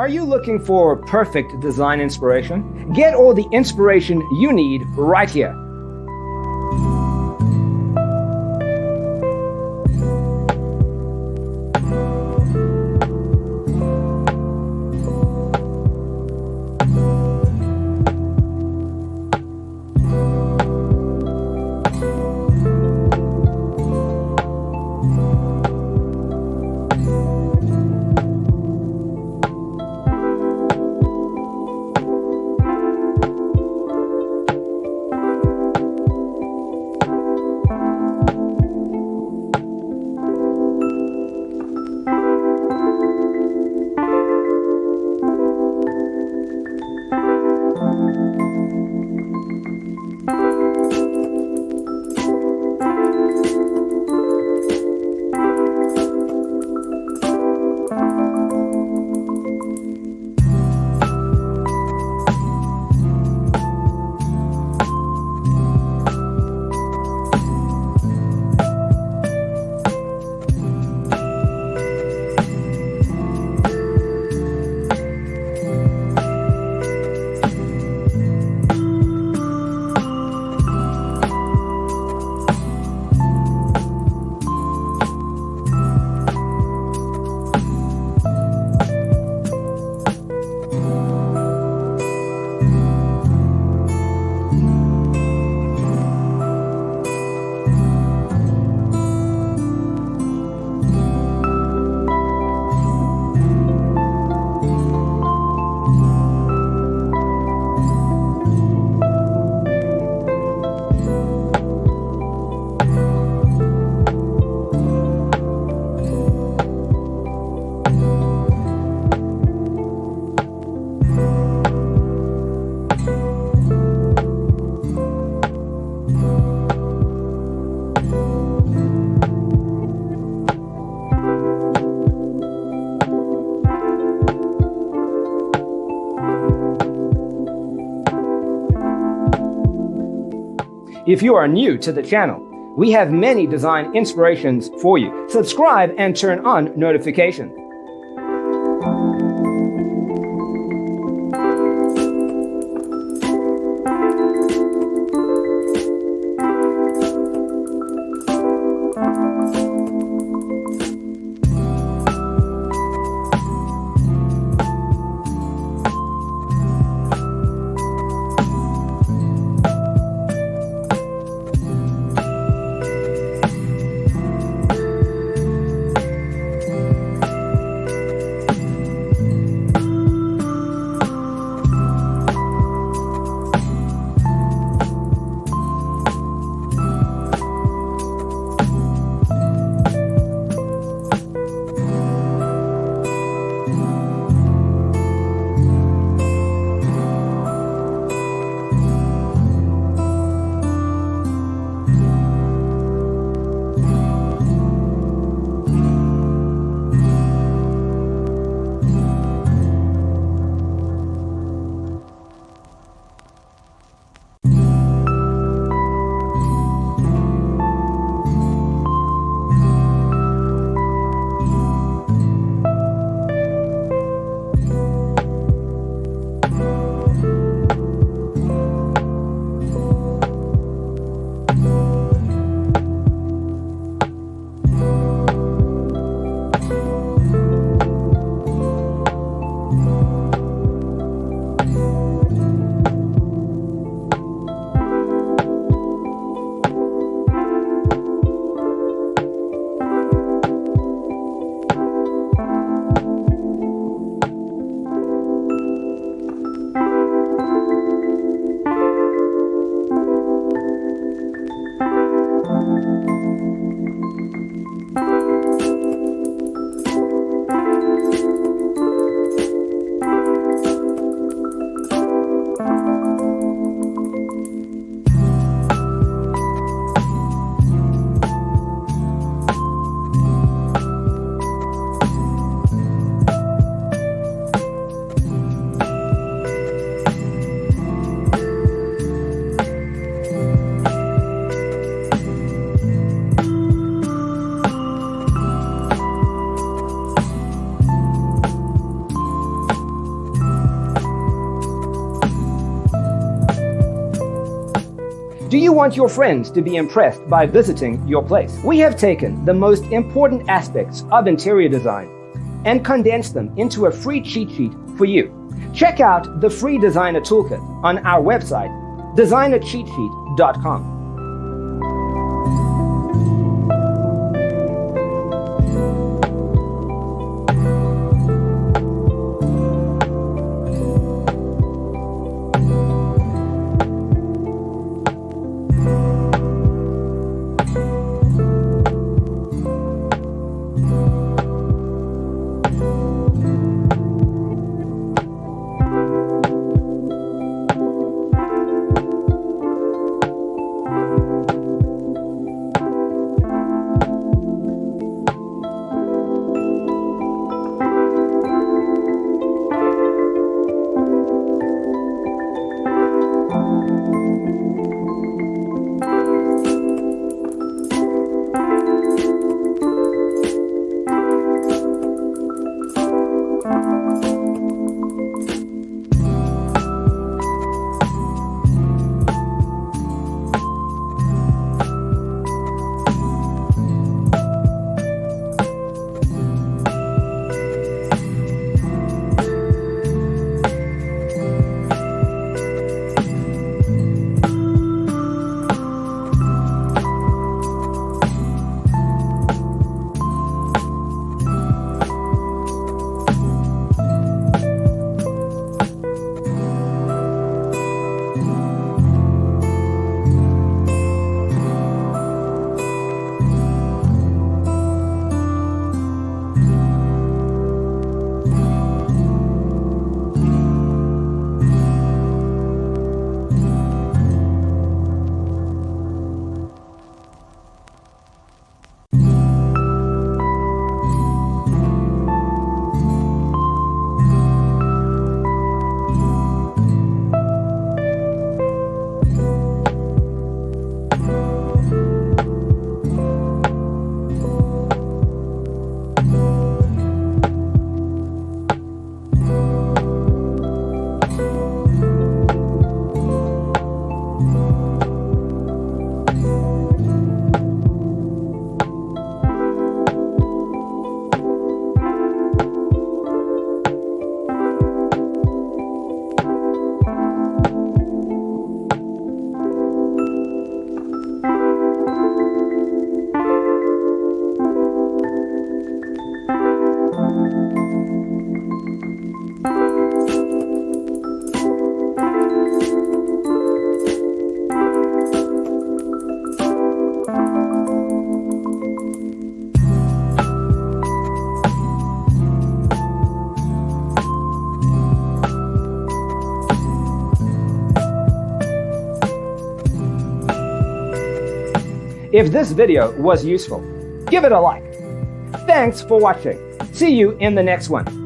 Are you looking for perfect design inspiration? Get all the inspiration you need right here. If you are new to the channel, we have many design inspirations for you. Subscribe and turn on notifications. Do you want your friends to be impressed by visiting your place? We have taken the most important aspects of interior design and condensed them into a free cheat sheet for you. Check out the free designer toolkit on our website, designercheatsheet.com. If this video was useful, give it a like. Thanks for watching. See you in the next one.